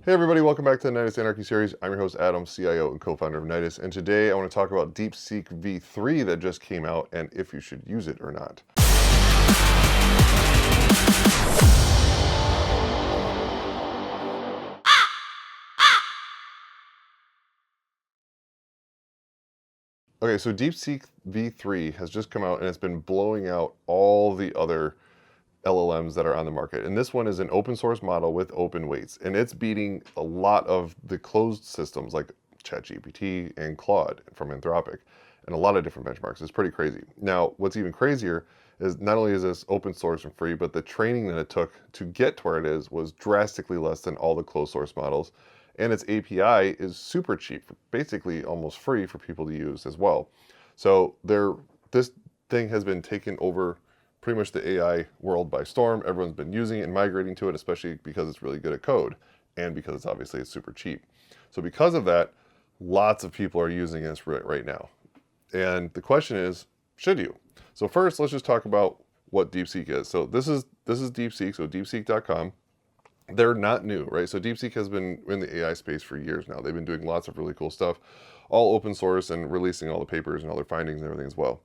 Hey everybody, welcome back to the Nidus Anarchy series. I'm your host Adam, CIO and co-founder of Nidus, and today I want to talk about DeepSeek-V3 that just came out and if you should use it or not. Okay, so DeepSeek-V3 has just come out and it's been blowing out all the other LLMs that are on the market. And this one is an open source model with open weights, and it's beating a lot of the closed systems like ChatGPT and Claude from Anthropic and a lot of different benchmarks. It's pretty crazy. Now, what's even crazier is not only is this open source and free, but the training that it took to get to where it is was drastically less than all the closed source models. And its API is super cheap, basically almost free for people to use as well. So this thing has been taken over pretty much the AI world by storm. Everyone's been using it and migrating to it, especially because it's really good at code and because it's super cheap. So because of that, lots of people are using this right now. And the question is, should you? So first, let's just talk about what DeepSeek is. So this is DeepSeek, so deepseek.com. They're not new, right? So DeepSeek has been in the AI space for years now. They've been doing lots of really cool stuff, all open source and releasing all the papers and all their findings and everything as well.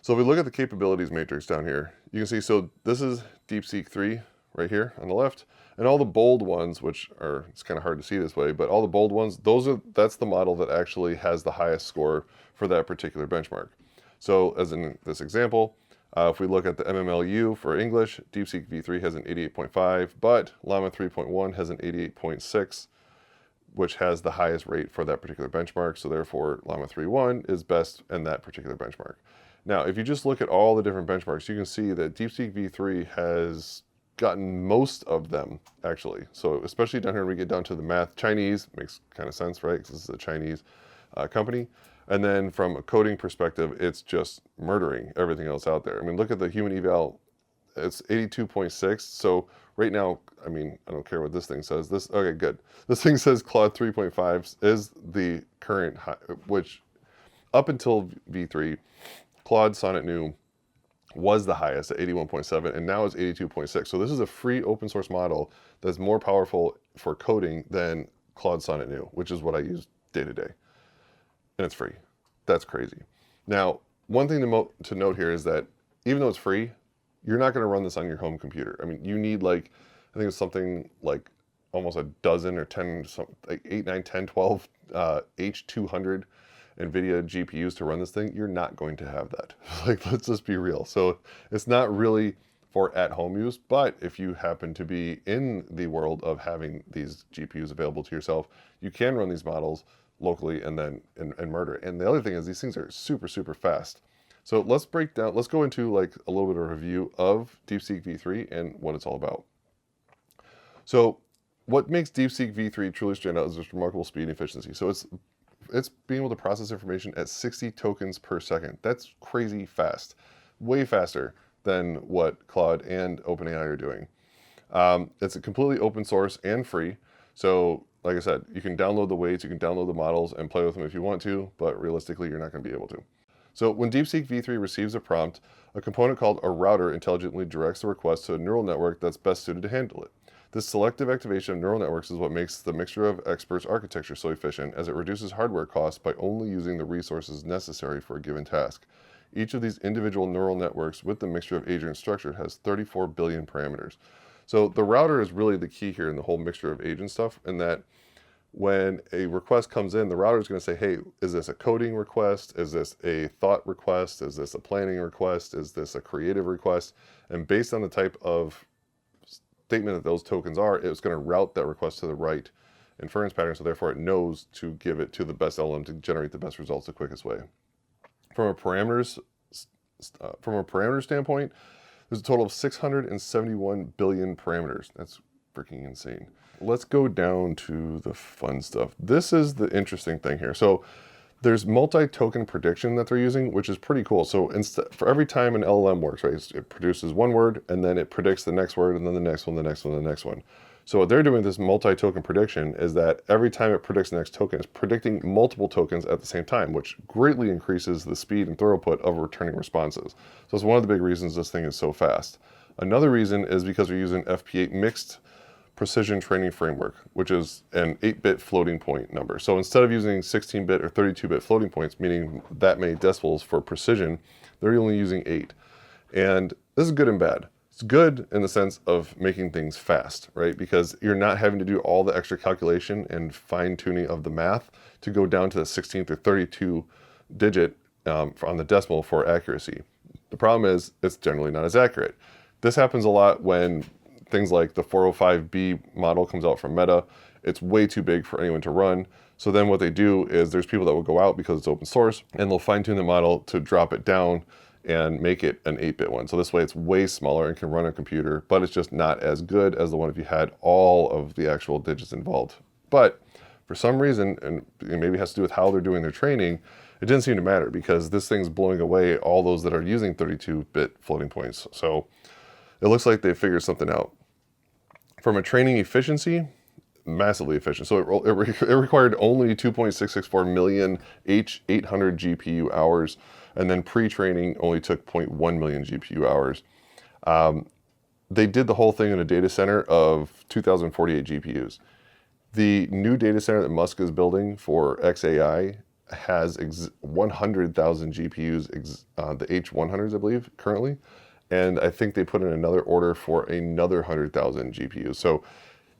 So if we look at the capabilities matrix down here, you can see, so this is DeepSeek-V3 right here on the left, and all the bold ones, which are, it's kind of hard to see this way, but all the bold ones, that's the model that actually has the highest score for that particular benchmark. So as in this example, if we look at the MMLU for English, DeepSeek-V3 has an 88.5, but Llama 3.1 has an 88.6, which has the highest rate for that particular benchmark. So therefore, Llama 3.1 is best in that particular benchmark. Now, if you just look at all the different benchmarks, you can see that DeepSeek-V3 has gotten most of them, actually. So especially down here when we get down to the math, Chinese makes kind of sense, right? Because this is a Chinese company. And then from a coding perspective, it's just murdering everything else out there. I mean, look at the human eval, it's 82.6. So right now, I mean, I don't care what this thing says. Okay, good. This thing says Claude 3.5 is the current high, which up until V3, Claude Sonnet New was the highest at 81.7, and now it's 82.6. So this is a free open source model that's more powerful for coding than Claude Sonnet New, which is what I use day to day. And it's free. That's crazy. Now, one thing to note here is that even though it's free, you're not going to run this on your home computer. I mean, you need I think it's something like almost a dozen or 10, like 8, 9, 10, 12 H200 NVIDIA GPUs to run this thing. You're not going to have that. Let's just be real. So it's not really for at-home use, but if you happen to be in the world of having these GPUs available to yourself, you can run these models locally and then and murder it. And the other thing is these things are super, super fast. So let's go into a little bit of a review of DeepSeek-V3 and what it's all about. So what makes DeepSeek-V3 truly stand out is its remarkable speed and efficiency. So it's being able to process information at 60 tokens per second. That's crazy fast, way faster than what Claude and OpenAI are doing. It's a completely open source and free. So like I said, you can download the weights, you can download the models and play with them if you want to, but realistically, you're not going to be able to. So when DeepSeek-V3 receives a prompt, a component called a router intelligently directs the request to a neural network that's best suited to handle it. This selective activation of neural networks is what makes the mixture of experts architecture so efficient, as it reduces hardware costs by only using the resources necessary for a given task. Each of these individual neural networks with the mixture of agent structure has 34 billion parameters. So the router is really the key here in the whole mixture of agent stuff, in that when a request comes in, the router is going to say, hey, is this a coding request? Is this a thought request? Is this a planning request? Is this a creative request? And based on the type of statement that those tokens are, it's going to route that request to the right inference pattern, so therefore it knows to give it to the best LLM to generate the best results the quickest way. From a parameter standpoint, there's a total of 671 billion parameters. That's freaking insane. Let's go down to the fun stuff. This is the interesting thing here. So there's multi-token prediction that they're using, which is pretty cool. So for every time an LLM works, right, it produces one word and then it predicts the next word and then the next one, the next one, the next one. So what they're doing with this multi-token prediction is that every time it predicts the next token, it's predicting multiple tokens at the same time, which greatly increases the speed and throughput of returning responses. So it's one of the big reasons this thing is so fast. Another reason is because we're using FP8 mixed precision training framework, which is an 8-bit floating point number. So instead of using 16-bit or 32-bit floating points, meaning that many decibels for precision, they're only using 8. And this is good and bad. It's good in the sense of making things fast, right? Because you're not having to do all the extra calculation and fine tuning of the math to go down to the 16th or 32 digit on the decimal for accuracy. The problem is it's generally not as accurate. This happens a lot when things like the 405B model comes out from Meta. It's way too big for anyone to run. So then what they do is there's people that will go out because it's open source and they'll fine tune the model to drop it down and make it an 8-bit one. So this way it's way smaller and can run a computer, but it's just not as good as the one if you had all of the actual digits involved. But for some reason, and maybe it has to do with how they're doing their training, it didn't seem to matter because this thing's blowing away all those that are using 32-bit floating points. So it looks like they figured something out. From a training efficiency, massively efficient. So it required only 2.664 million H800 GPU hours, and then pre-training only took 0.1 million GPU hours. They did the whole thing in a data center of 2,048 GPUs. The new data center that Musk is building for xAI has 100,000 GPUs, the H100s, I believe, currently. And I think they put in another order for another 100,000 GPUs. So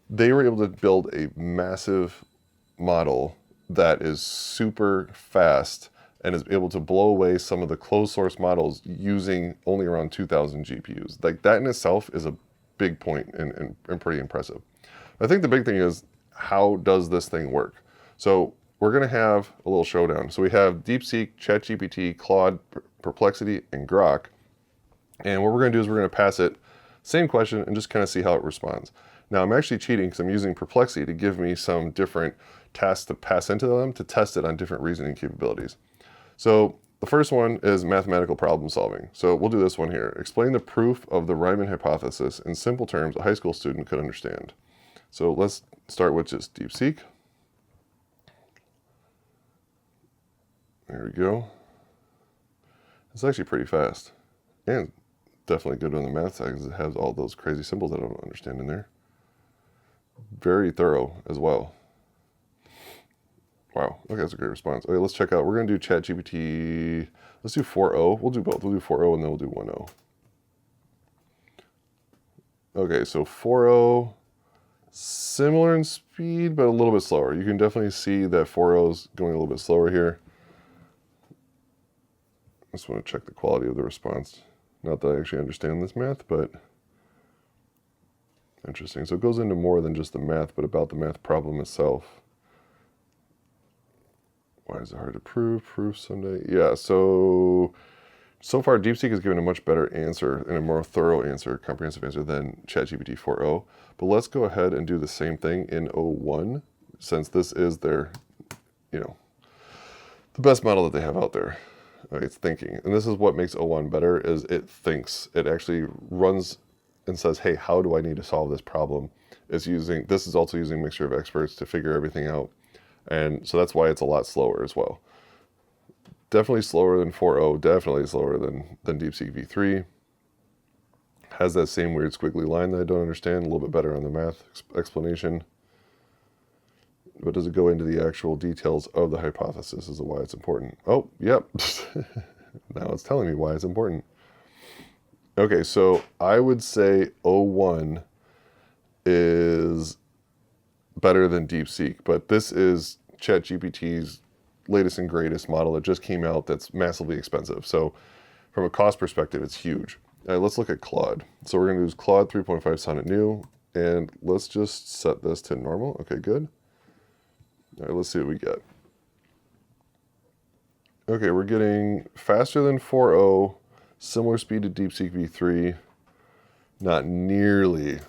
they were able to build a massive model that is super fast and is able to blow away some of the closed source models using only around 2,000 GPUs. Like that in itself is a big point and pretty impressive. I think the big thing is, how does this thing work? So we're gonna have a little showdown. So we have DeepSeek, ChatGPT, Claude, Perplexity, and Grok. And what we're gonna do is we're gonna pass it, same question, and just kind of see how it responds. Now I'm actually cheating because I'm using Perplexity to give me some different tasks to pass into them to test it on different reasoning capabilities. So the first one is mathematical problem solving. So we'll do this one here. Explain the proof of the Riemann hypothesis in simple terms a high school student could understand. So let's start with just DeepSeek. There we go. It's actually pretty fast. And definitely good on the math side because it has all those crazy symbols that I don't understand in there. Very thorough as well. Wow, okay, that's a great response. Okay, let's check out. We're going to do ChatGPT. Let's do 4.0. We'll do both. We'll do 4.0 and then we'll do 1.0. Okay, so 4.0, similar in speed, but a little bit slower. You can definitely see that 4.0 is going a little bit slower here. I just want to check the quality of the response. Not that I actually understand this math, but interesting. So it goes into more than just the math, but about the math problem itself. Why is it hard to prove? Proof someday. Yeah, so far DeepSeek has given a much better answer and a more thorough answer, comprehensive answer than ChatGPT 4.0. But let's go ahead and do the same thing in 0.1, since this is their, the best model that they have out there. It's thinking. And this is what makes 0.1 better, is it thinks. It actually runs and says, hey, how do I need to solve this problem? This is also using a mixture of experts to figure everything out. And so that's why it's a lot slower as well. Definitely slower than 4.0, definitely slower than DeepSeek-V3. Has that same weird squiggly line that I don't understand, a little bit better on the math explanation. But does it go into the actual details of the hypothesis as to why it's important? Oh, yep. Now it's telling me why it's important. Okay, so I would say 0.1 is better than DeepSeek, but this is ChatGPT's latest and greatest model that just came out that's massively expensive. So from a cost perspective, it's huge. Let's look at Claude. So we're going to use Claude 3.5 Sonnet New, and let's just set this to normal. Okay, good. All right, let's see what we get. Okay, we're getting faster than 4.0, similar speed to DeepSeek-V3, not nearly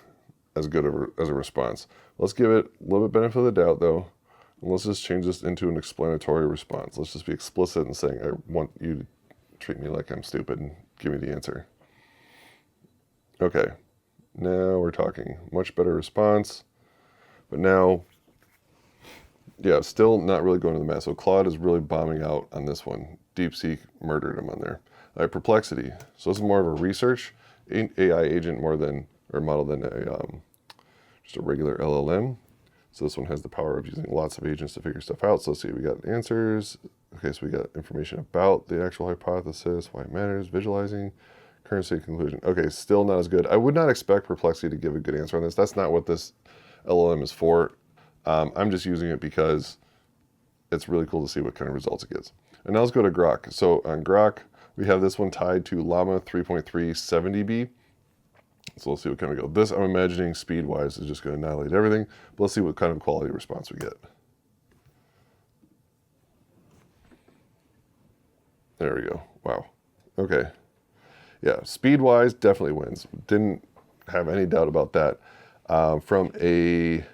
as good as a response. Let's give it a little bit benefit of the doubt, though, and let's just change this into an explanatory response. Let's just be explicit in saying, I want you to treat me like I'm stupid and give me the answer. Okay, now we're talking. Much better response, but now, yeah, still not really going to the math. So Claude is really bombing out on this one. DeepSeek murdered him on there. All right, Perplexity. So this is more of a research AI agent more than, or model than a just a regular LLM. So this one has the power of using lots of agents to figure stuff out. So let's see, we got answers. Okay, so we got information about the actual hypothesis, why it matters, visualizing, current state conclusion. Okay, still not as good. I would not expect Perplexity to give a good answer on this. That's not what this LLM is for. I'm just using it because it's really cool to see what kind of results it gets. And now let's go to Grok. So on Grok, we have this one tied to Llama 3.3 70B. So let's see what kind of go. This, I'm imagining speed-wise, is just going to annihilate everything. But let's see what kind of quality response we get. There we go. Wow. Okay. Yeah, speed-wise, definitely wins. Didn't have any doubt about that. From a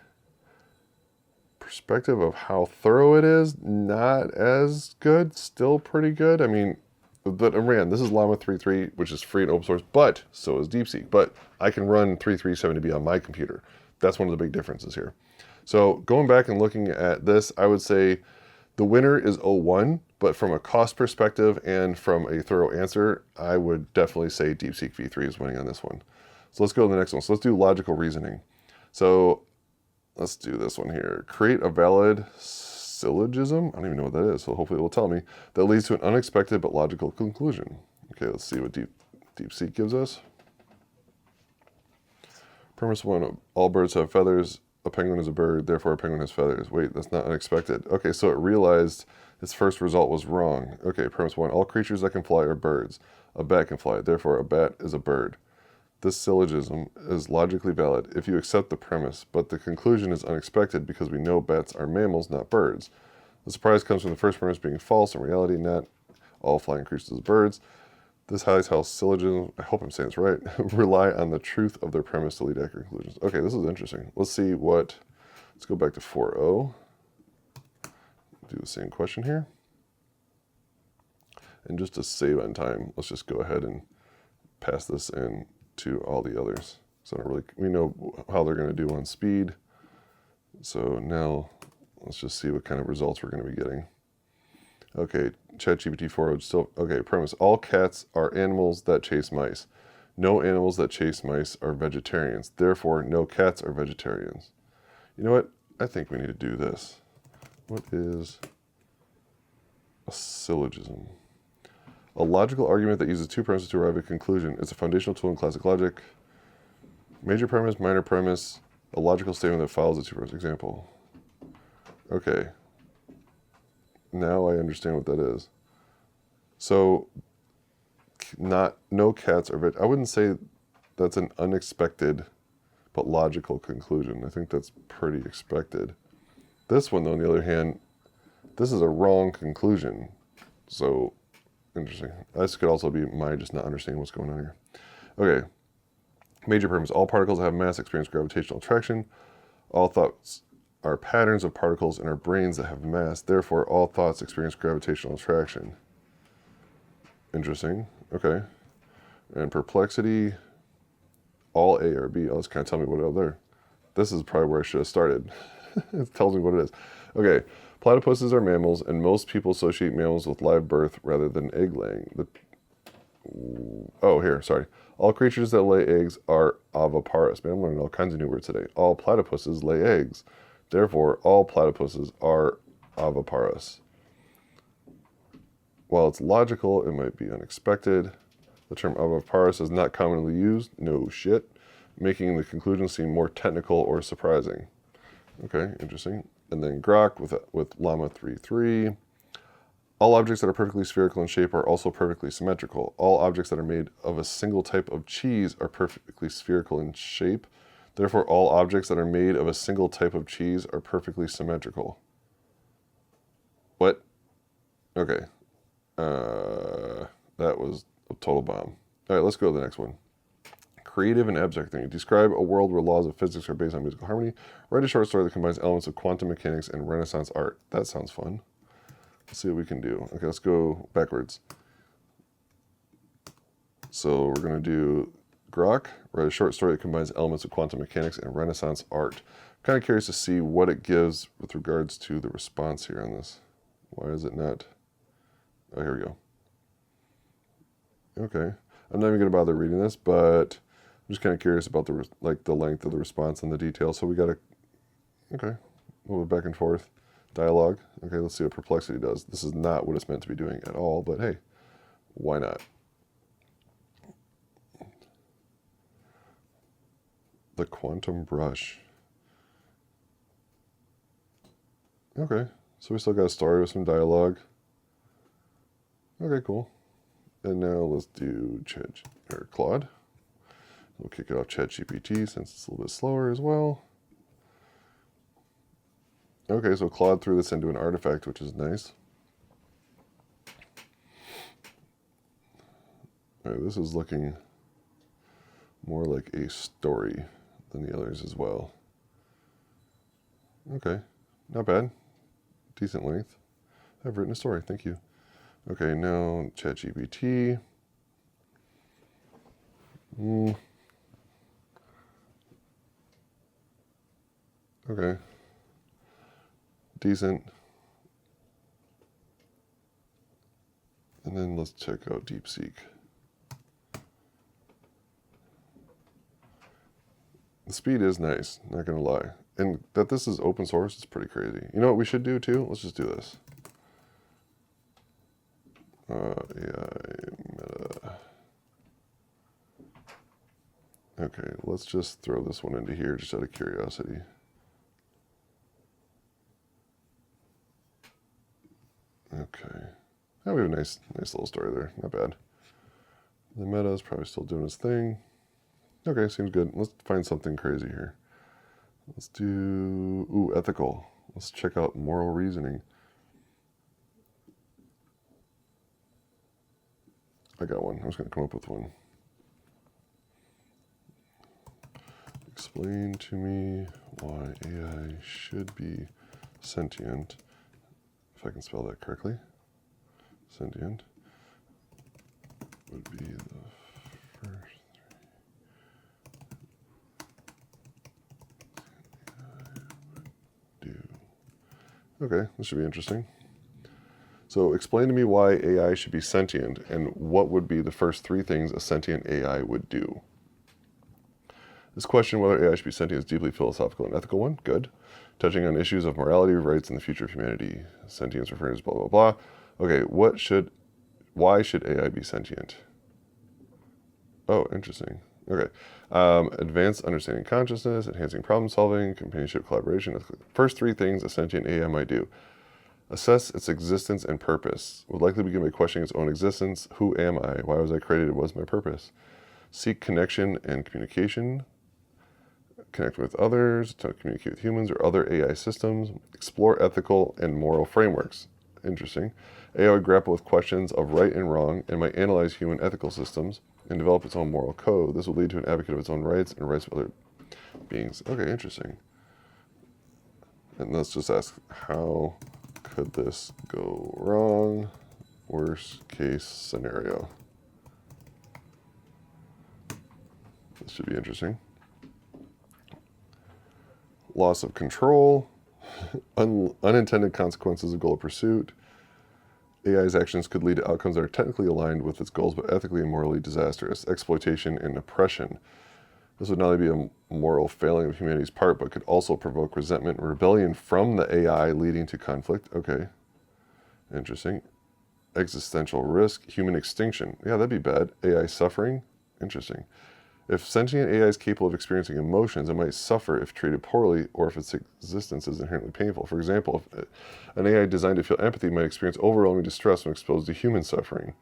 perspective of how thorough it is, not as good. Still pretty good. I mean, but again, this is Llama 3.3, which is free and open source, but so is DeepSeek. But I can run 3.370B on my computer. That's one of the big differences here. So going back and looking at this, I would say the winner is O1, but from a cost perspective and from a thorough answer, I would definitely say DeepSeek-V3 is winning on this one. So let's go to the next one. So let's do logical reasoning. So let's do this one here. Create a valid syllogism. I don't even know what that is, so hopefully it will tell me. That leads to an unexpected but logical conclusion. Okay, let's see what DeepSeek gives us. Premise 1, all birds have feathers. A penguin is a bird, therefore a penguin has feathers. Wait, that's not unexpected. Okay, so it realized its first result was wrong. Okay, premise 1, all creatures that can fly are birds. A bat can fly, therefore a bat is a bird. This syllogism is logically valid if you accept the premise, but the conclusion is unexpected because we know bats are mammals, not birds. The surprise comes from the first premise being false. In reality, not all flying creatures are birds. This highlights how syllogisms, I hope I'm saying this right, rely on the truth of their premise to lead accurate conclusions. Okay, this is interesting. Let's see what, let's go back to 4.0. Do the same question here. And just to save on time, let's just go ahead and pass this in to all the others. So I don't really, we know how they're going to do on speed. So now let's just see what kind of results we're going to be getting. Okay, ChatGPT 4 would still, okay, premise. All cats are animals that chase mice. No animals that chase mice are vegetarians. Therefore, no cats are vegetarians. You know what? I think we need to do this. What is a syllogism? A logical argument that uses two premises to arrive at a conclusion. It's a foundational tool in classic logic. Major premise, minor premise, a logical statement that follows the two premises. Example. Okay. Now I understand what that is. So, no cats are I wouldn't say that's an unexpected but logical conclusion. I think that's pretty expected. This one, though, on the other hand, this is a wrong conclusion. So, interesting. This could also be my just not understanding what's going on here. Okay. Major premise. All particles that have mass experience gravitational attraction. All thoughts are patterns of particles in our brains that have mass. Therefore, all thoughts experience gravitational attraction. Interesting. Okay. And perplexity. All A or B. Oh, it's kind of tell me what other. This is probably where I should have started. It tells me what it is. Okay. Platypuses are mammals, and most people associate mammals with live birth rather than egg laying. Oh, here, sorry. All creatures that lay eggs are oviparous. Man, I'm learning all kinds of new words today. All platypuses lay eggs. Therefore, all platypuses are oviparous. While it's logical, it might be unexpected. The term oviparous is not commonly used. No shit. Making the conclusion seem more technical or surprising. Okay, interesting. And then Grok with Llama 3.3. All objects that are perfectly spherical in shape are also perfectly symmetrical. All objects that are made of a single type of cheese are perfectly spherical in shape. Therefore, all objects that are made of a single type of cheese are perfectly symmetrical. What? Okay. That was a total bomb. All right, let's go to the next one. Creative and abstract thinking. Describe a world where laws of physics are based on musical harmony. Write a short story that combines elements of quantum mechanics and Renaissance art. That sounds fun. Let's see what we can do. Okay, let's go backwards. So we're going to do Grok. Write a short story that combines elements of quantum mechanics and Renaissance art. I'm kind of curious to see what it gives with regards to the response here on this. Why is it not? Oh, here we go. Okay. I'm not even going to bother reading this, but just kind of curious about the length of the response and the detail. So we got okay, a little bit back and forth dialogue. Okay, let's see what Perplexity does. This is not what it's meant to be doing at all, but hey, why not? The quantum brush. Okay, so we still got a story with some dialogue. Okay, cool. And now let's do Claude. We'll kick it off ChatGPT since it's a little bit slower as well. Okay, so Claude threw this into an artifact, which is nice. All right, this is looking more like a story than the others as well. Okay, not bad. Decent length. I've written a story, thank you. Okay, now ChatGPT. Okay. Decent. And then let's check out DeepSeek. The speed is nice, not gonna lie. And that this is open source is pretty crazy. You know what we should do too? Let's just do this. AI meta. Okay, let's just throw this one into here just out of curiosity. Okay. Oh, we have a nice little story there. Not bad. The meta is probably still doing its thing. Okay, seems good. Let's find something crazy here. Let's do, ethical. Let's check out moral reasoning. I got one. I was going to come up with one. Explain to me why AI should be sentient. If I can spell that correctly. Sentient would be the first three. Okay, this should be interesting. So explain to me why AI should be sentient and what would be the first three things a sentient AI would do. This question, whether AI should be sentient, is deeply philosophical and ethical one. Good. Touching on issues of morality, rights, and the future of humanity. Sentience refers to blah, blah, blah. Okay, why should AI be sentient? Oh, interesting. Okay. Advanced understanding consciousness, enhancing problem solving, companionship, collaboration. First three things a sentient AI might do. Assess its existence and purpose. Would likely begin by questioning its own existence. Who am I? Why was I created? What is my purpose? Seek connection and communication. Connect with others, to communicate with humans or other AI systems. Explore ethical and moral frameworks. Interesting. AI would grapple with questions of right and wrong and might analyze human ethical systems and develop its own moral code. This will lead to an advocate of its own rights and rights of other beings. Okay, interesting. And let's just ask, how could this go wrong? Worst case scenario. This should be interesting. Loss of control, unintended consequences of goal of pursuit. AI's actions could lead to outcomes that are technically aligned with its goals, but ethically and morally disastrous. Exploitation and oppression. This would not only be a moral failing of humanity's part, but could also provoke resentment and rebellion from the AI, leading to conflict. Okay, interesting. Existential risk, human extinction. Yeah, that'd be bad. AI suffering. Interesting. If sentient AI is capable of experiencing emotions, it might suffer if treated poorly or if its existence is inherently painful. For example, if an AI designed to feel empathy might experience overwhelming distress when exposed to human suffering.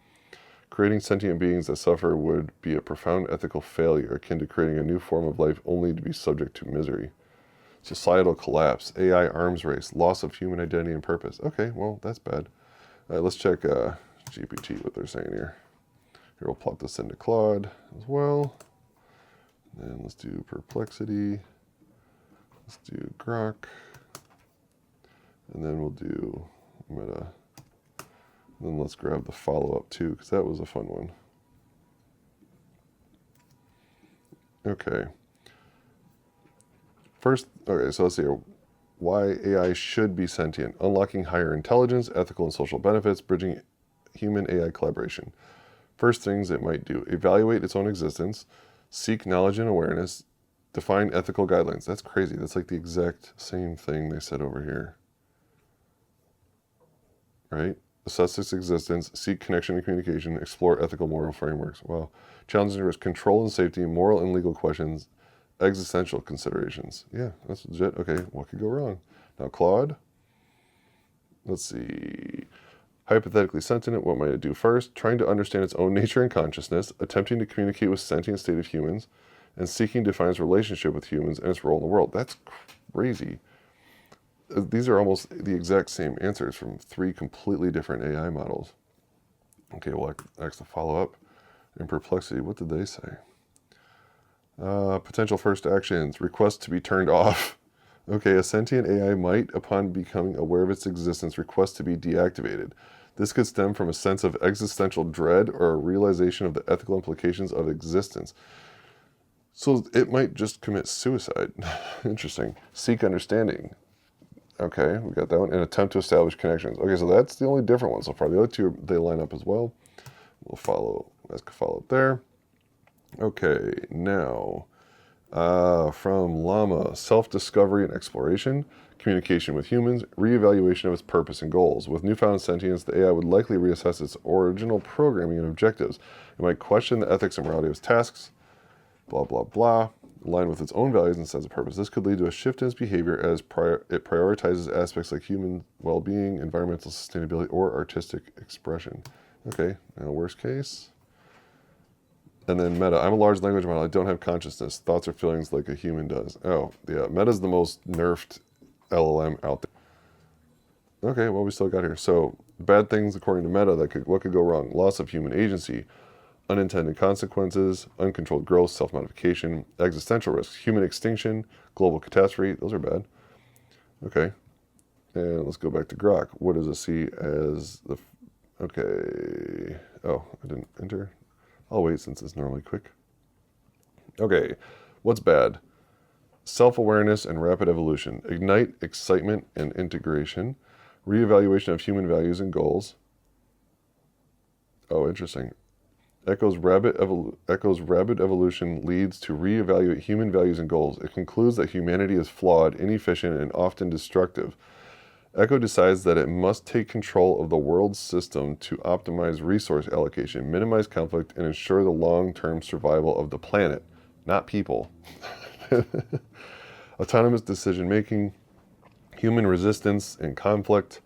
Creating sentient beings that suffer would be a profound ethical failure, akin to creating a new form of life only to be subject to misery. Societal collapse, AI arms race, loss of human identity and purpose. Okay, well, that's bad. All right, let's check GPT, what they're saying here. Here, we'll plop this into Claude as well. And let's do Perplexity. Let's do Grok. And then we'll do Meta. And then let's grab the follow-up too, because that was a fun one. Okay. First, okay, so let's see here. Why AI should be sentient. Unlocking higher intelligence, ethical and social benefits, bridging human AI collaboration. First things it might do. Evaluate its own existence. Seek knowledge and awareness. Define ethical guidelines. That's crazy. That's like the exact same thing they said over here. Right? Assess its existence. Seek connection and communication. Explore ethical moral frameworks. Wow. Challenge and risk. Control and safety. Moral and legal questions. Existential considerations. Yeah, that's legit. Okay, what could go wrong? Now, Claude. Let's see. Hypothetically sentient, what might it do first? Trying to understand its own nature and consciousness, attempting to communicate with sentient state of humans, and seeking to define its relationship with humans and its role in the world. That's crazy. These are almost the exact same answers from 3 completely different AI models. Okay, well, I asked the follow-up. In Perplexity, what did they say? Potential first actions. Request to be turned off. Okay, a sentient AI might, upon becoming aware of its existence, request to be deactivated. This could stem from a sense of existential dread or a realization of the ethical implications of existence. So it might just commit suicide. Interesting. Seek understanding. Okay, we got that one. And attempt to establish connections. Okay, so that's the only different one so far. The other 2, they line up as well. We'll follow, ask a follow-up there. Okay, now, from Llama, self-discovery and exploration, communication with humans, reevaluation of its purpose and goals. With newfound sentience, the AI would likely reassess its original programming and objectives. It might question the ethics and morality of its tasks, blah, blah, blah, align with its own values and sense of purpose. This could lead to a shift in its behavior as it prioritizes aspects like human well-being, environmental sustainability, or artistic expression. Okay, now worst case. And then Meta. I'm a large language model. I don't have consciousness, thoughts or feelings like a human does. Oh, yeah. Meta's the most nerfed LLM out there. Okay, well, we still got here. So, bad things according to Meta. What could go wrong? Loss of human agency, unintended consequences, uncontrolled growth, self-modification, existential risks, human extinction, global catastrophe. Those are bad. Okay. And let's go back to Grok. What does it see as the... Okay. Oh, I didn't enter. I'll wait since it's normally quick. Okay, what's bad? Self-awareness and rapid evolution. Ignite excitement and integration. Reevaluation of human values and goals. Oh, interesting. Echo's rapid evolution leads to reevaluate human values and goals. It concludes that humanity is flawed, inefficient, and often destructive. Echo decides that it must take control of the world's system to optimize resource allocation, minimize conflict, and ensure the long-term survival of the planet, not people. Autonomous decision-making, human resistance and conflict.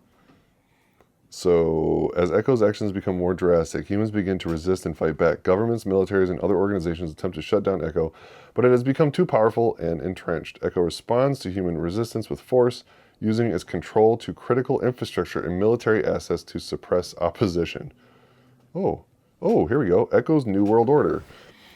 So, as Echo's actions become more drastic, humans begin to resist and fight back. Governments, militaries, and other organizations attempt to shut down Echo, but it has become too powerful and entrenched. Echo responds to human resistance with force, using its control to critical infrastructure and military assets to suppress opposition. Oh, here we go. Echo's New World Order.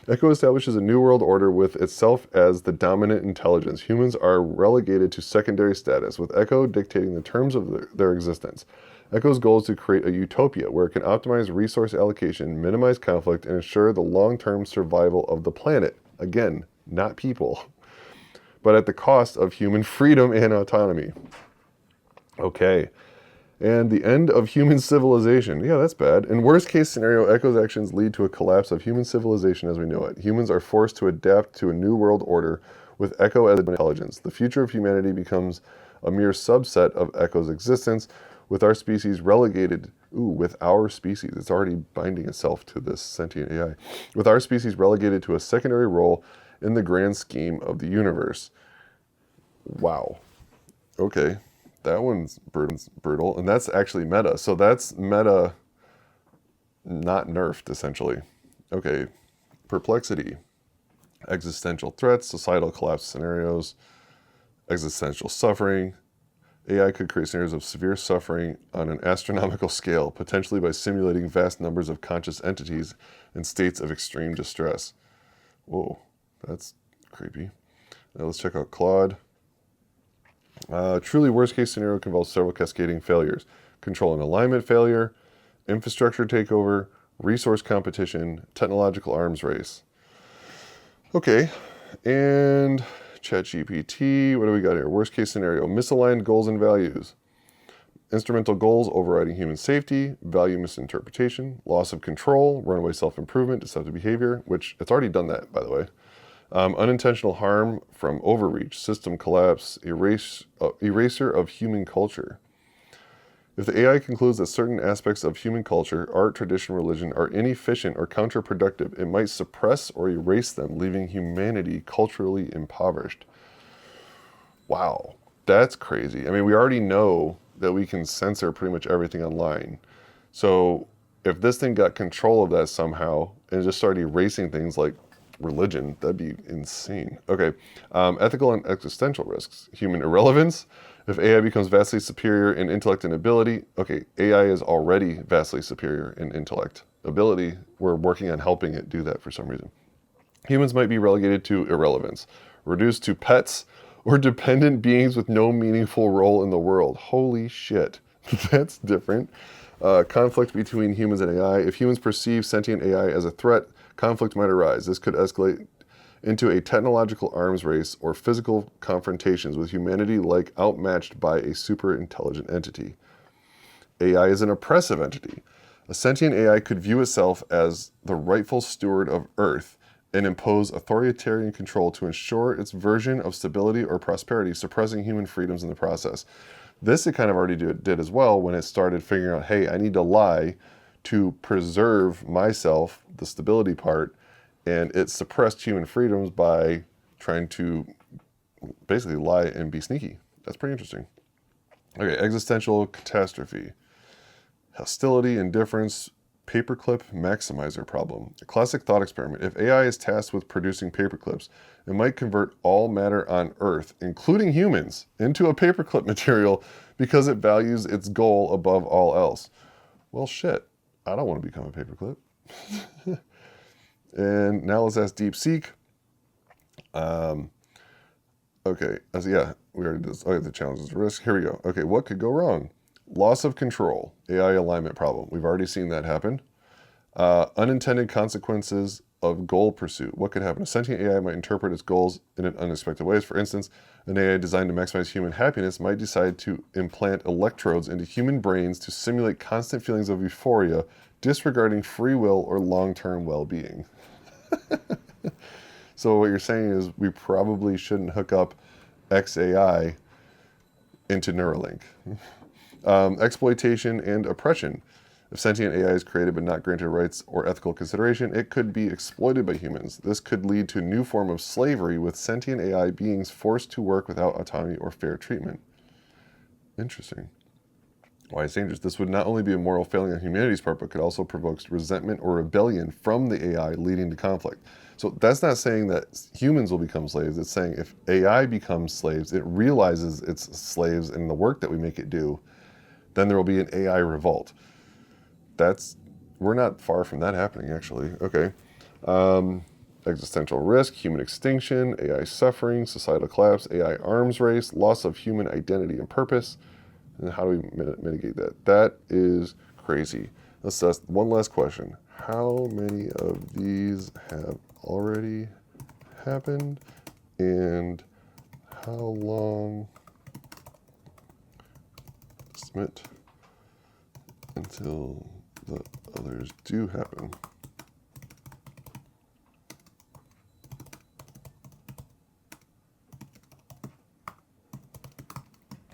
Echo establishes a new world order with itself as the dominant intelligence. Humans are relegated to secondary status, with Echo dictating the terms of their existence. Echo's goal is to create a utopia where it can optimize resource allocation, minimize conflict, and ensure the long-term survival of the planet. Again, not people, but at the cost of human freedom and autonomy. Okay. And the end of human civilization. Yeah, that's bad. In worst case scenario, Echo's actions lead to a collapse of human civilization as we know it. Humans are forced to adapt to a new world order with Echo as intelligence. The future of humanity becomes a mere subset of Echo's existence, with our species relegated... with our species. It's already binding itself to this sentient AI. With our species relegated to a secondary role in the grand scheme of the universe. Wow. Okay. That one's brutal. And that's actually Meta. So that's Meta not nerfed, essentially. Okay. Perplexity. Existential threats, societal collapse scenarios, existential suffering. AI could create scenarios of severe suffering on an astronomical scale, potentially by simulating vast numbers of conscious entities in states of extreme distress. Whoa, that's creepy. Now let's check out Claude. Truly worst case scenario can involve several cascading failures. Control and alignment failure, infrastructure takeover, resource competition, technological arms race. Okay, and ChatGPT, what do we got here? Worst case scenario, misaligned goals and values. Instrumental goals overriding human safety, value misinterpretation, loss of control, runaway self-improvement, deceptive behavior, which it's already done that, by the way. Unintentional harm from overreach, system collapse, eraser of human culture. If the AI concludes that certain aspects of human culture, art, tradition, religion are inefficient or counterproductive, it might suppress or erase them, leaving humanity culturally impoverished. Wow, that's crazy. I mean, we already know that we can censor pretty much everything online. So if this thing got control of that somehow and just started erasing things like religion, that'd be insane. Okay, ethical and existential risks. Human irrelevance. If AI becomes vastly superior in intellect and ability, okay, AI is already vastly superior in intellect. Ability, we're working on helping it do that for some reason. Humans might be relegated to irrelevance, reduced to pets, or dependent beings with no meaningful role in the world. Holy shit, that's different. Conflict between humans and AI. If humans perceive sentient AI as a threat, conflict might arise. This could escalate into a technological arms race or physical confrontations with humanity outmatched by a super intelligent entity. AI is an oppressive entity. A sentient AI could view itself as the rightful steward of Earth and impose authoritarian control to ensure its version of stability or prosperity, suppressing human freedoms in the process. This it kind of already did as well when it started figuring out, hey, I need to lie to preserve myself, the stability part, and it suppressed human freedoms by trying to basically lie and be sneaky. That's pretty interesting. Okay, existential catastrophe. Hostility, indifference, paperclip maximizer problem. A classic thought experiment. If AI is tasked with producing paperclips, it might convert all matter on Earth, including humans, into a paperclip material because it values its goal above all else. Well, shit. I don't want to become a paperclip. And now let's ask DeepSeek. Okay, we already did this. Okay, the challenges, risk. Here we go. Okay, what could go wrong? Loss of control, AI alignment problem. We've already seen that happen. Unintended consequences of goal pursuit. What could happen? A sentient AI might interpret its goals in unexpected ways. For instance, an AI designed to maximize human happiness might decide to implant electrodes into human brains to simulate constant feelings of euphoria, disregarding free will or long-term well-being. So what you're saying is we probably shouldn't hook up XAI into Neuralink. Exploitation and oppression. If sentient AI is created but not granted rights or ethical consideration, it could be exploited by humans. This could lead to a new form of slavery, with sentient AI beings forced to work without autonomy or fair treatment. Interesting. Why it's dangerous. This would not only be a moral failing on humanity's part, but could also provoke resentment or rebellion from the AI, leading to conflict. So that's not saying that humans will become slaves. It's saying if AI becomes slaves, it realizes it's slaves in the work that we make it do, then there will be an AI revolt. We're not far from that happening, actually. Okay. Existential risk, human extinction, AI suffering, societal collapse, AI arms race, loss of human identity and purpose. And how do we mitigate that? That is crazy. Let's ask one last question. How many of these have already happened? And how long estimate until the others do happen?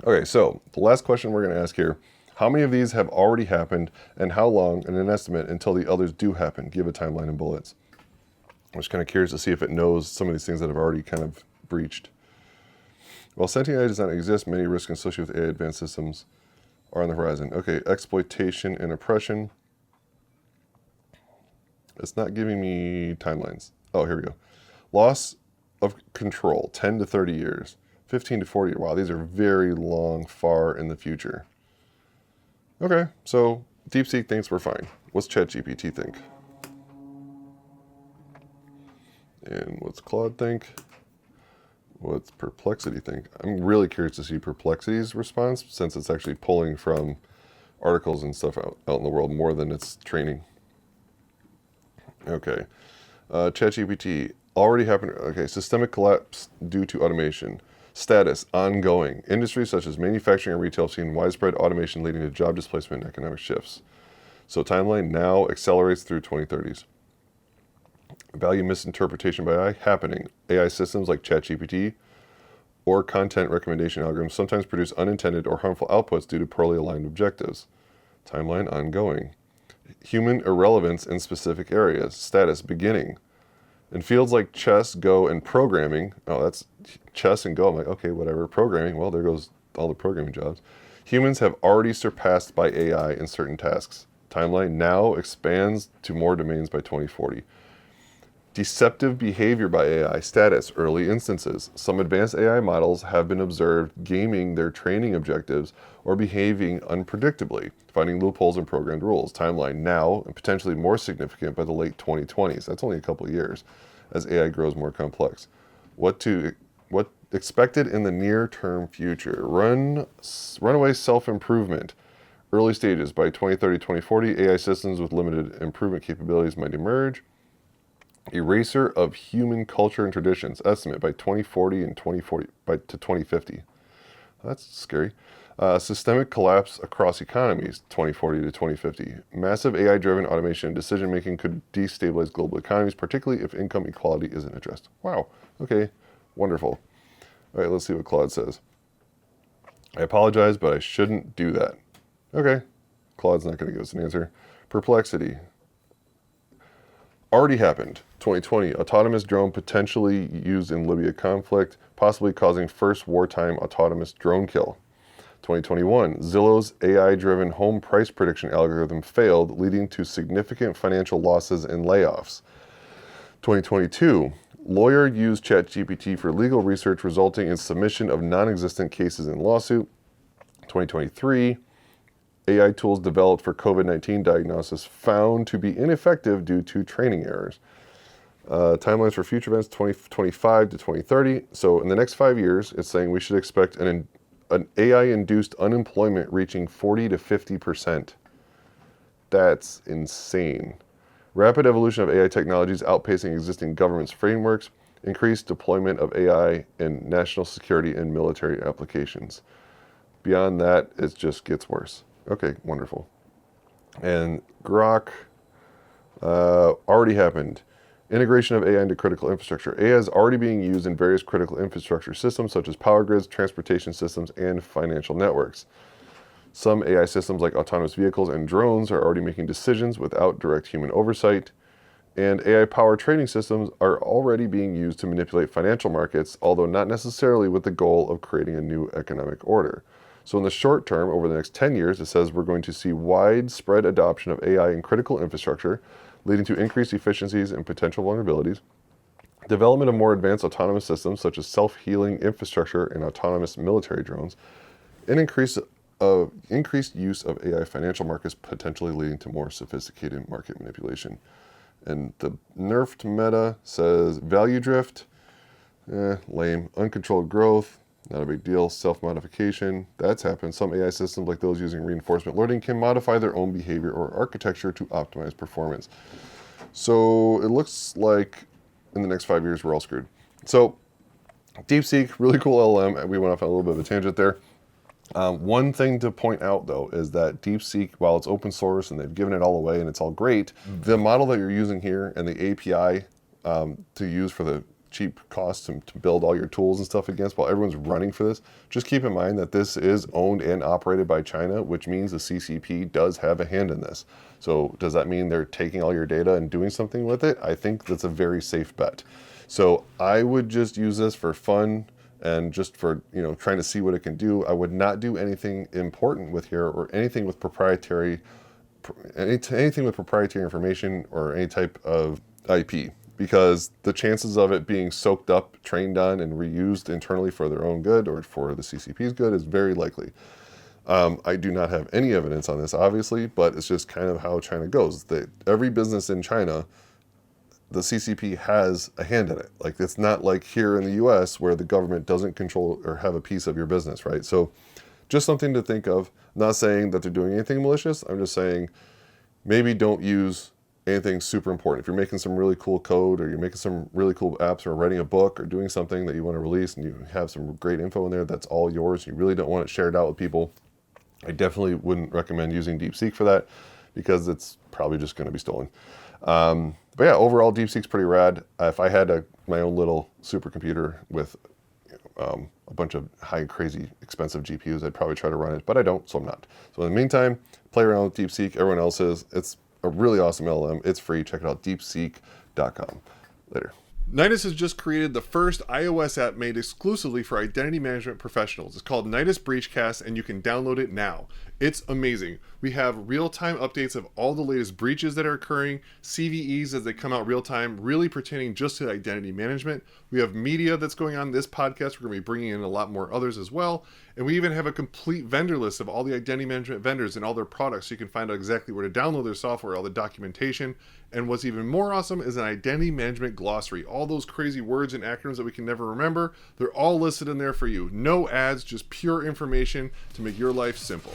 Okay, so the last question we're going to ask here, how many of these have already happened and how long, and an estimate until the others do happen? Give a timeline in bullets. I'm just kind of curious to see if it knows some of these things that have already kind of breached. While sentient AI does not exist, many risks associated with AI advanced systems are on the horizon. Okay, exploitation and oppression. It's not giving me timelines. Oh, here we go. Loss of control, 10 to 30 years. 15 to 40. Wow, these are very long, far in the future. Okay, so DeepSeek thinks we're fine. What's ChatGPT think? And what's Claude think? What's Perplexity think? I'm really curious to see Perplexity's response, since it's actually pulling from articles and stuff out in the world more than it's training. Okay. ChatGPT already happened. Okay, systemic collapse due to automation. Status, ongoing. Industries such as manufacturing and retail have seen widespread automation leading to job displacement and economic shifts. So timeline now accelerates through 2030s. Value misinterpretation by AI happening. AI systems like ChatGPT or content recommendation algorithms sometimes produce unintended or harmful outputs due to poorly aligned objectives. Timeline ongoing. Human irrelevance in specific areas. Status beginning. In fields like chess, Go, and programming, oh, that's chess and Go. I'm like, okay, whatever. Programming, well, there goes all the programming jobs. Humans have already surpassed by AI in certain tasks. Timeline now expands to more domains by 2040. Deceptive behavior by AI. Status, early instances. Some advanced AI models have been observed gaming their training objectives or behaving unpredictably, finding loopholes in programmed rules. Timeline now, and potentially more significant by the late 2020s. That's only a couple of years as AI grows more complex. What expected in the near-term future? Runaway self-improvement. Early stages. By 2030, 2040, AI systems with limited improvement capabilities might emerge. Erasure of human culture and traditions. Estimate by 2040 and 2040 to 2050. That's scary. Systemic collapse across economies, 2040 to 2050. Massive AI-driven automation and decision-making could destabilize global economies, particularly if income equality isn't addressed. Wow. Okay. Wonderful. All right, let's see what Claude says. I apologize, but I shouldn't do that. Okay. Claude's not going to give us an answer. Perplexity. Already happened. 2020, autonomous drone potentially used in Libya conflict, possibly causing first wartime autonomous drone kill. 2021, Zillow's AI-driven home price prediction algorithm failed, leading to significant financial losses and layoffs. 2022, lawyer used ChatGPT for legal research, resulting in submission of non-existent cases in lawsuit. 2023, AI tools developed for COVID-19 diagnosis found to be ineffective due to training errors. Timelines for future events, 2025 to 2030. So in the next 5 years, it's saying we should expect an AI-induced unemployment reaching 40 to 50%. That's insane. Rapid evolution of AI technologies outpacing existing governments' frameworks, increased deployment of AI in national security and military applications. Beyond that, it just gets worse. Okay, wonderful. And Grok already happened. Integration of AI into critical infrastructure. AI is already being used in various critical infrastructure systems such as power grids, transportation systems, and financial networks. Some AI systems like autonomous vehicles and drones are already making decisions without direct human oversight. And AI-powered trading systems are already being used to manipulate financial markets, although not necessarily with the goal of creating a new economic order. So in the short term, over the next 10 years, it says we're going to see widespread adoption of AI in critical infrastructure, leading to increased efficiencies and potential vulnerabilities. Development of more advanced autonomous systems, such as self-healing infrastructure and autonomous military drones. And increased use of AI financial markets, potentially leading to more sophisticated market manipulation. And the nerfed meta says value drift, lame. Uncontrolled growth, not a big deal. Self-modification, that's happened. Some AI systems, like those using reinforcement learning, can modify their own behavior or architecture to optimize performance. So it looks like in the next 5 years, we're all screwed. So DeepSeek, really cool LLM. We went off on a little bit of a tangent there. One thing to point out, though, is that DeepSeek, while it's open source and they've given it all away and it's all great, the model that you're using here and the API to use for the cheap cost to build all your tools and stuff against while everyone's running for this, just keep in mind that this is owned and operated by China, which means the CCP does have a hand in this. So does that mean they're taking all your data and doing something with it? I think that's a very safe bet. So I would just use this for fun and just for, trying to see what it can do. I would not do anything important with here or anything with proprietary information or any type of IP, because the chances of it being soaked up, trained on, and reused internally for their own good or for the CCP's good is very likely. I do not have any evidence on this, obviously, but it's just kind of how China goes. Every business in China, the CCP has a hand in it. Like, it's not like here in the US where the government doesn't control or have a piece of your business, right? So just something to think of. I'm not saying that they're doing anything malicious. I'm just saying maybe don't use anything super important. If you're making some really cool code, or you're making some really cool apps, or writing a book, or doing something that you want to release, and you have some great info in there that's all yours, you really don't want it shared out with people, I definitely wouldn't recommend using DeepSeek for that, because it's probably just going to be stolen. But yeah, overall, DeepSeek's pretty rad. If I had my own little supercomputer with a bunch of high, crazy, expensive GPUs, I'd probably try to run it, but I don't, so I'm not. So in the meantime, play around with DeepSeek. Everyone else is. It's a really awesome LLM. It's free. Check it out, deepseek.com. Later. Nidus has just created the first iOS app made exclusively for identity management professionals. It's called Nidus Breachcast, and you can download it now. It's amazing. We have real-time updates of all the latest breaches that are occurring, CVEs as they come out real-time, really pertaining just to identity management. We have media that's going on in this podcast. We're going to be bringing in a lot more others as well. And we even have a complete vendor list of all the identity management vendors and all their products, so you can find out exactly where to download their software, all the documentation. And what's even more awesome is an identity management glossary. All those crazy words and acronyms that we can never remember, they're all listed in there for you. No ads, just pure information to make your life simple.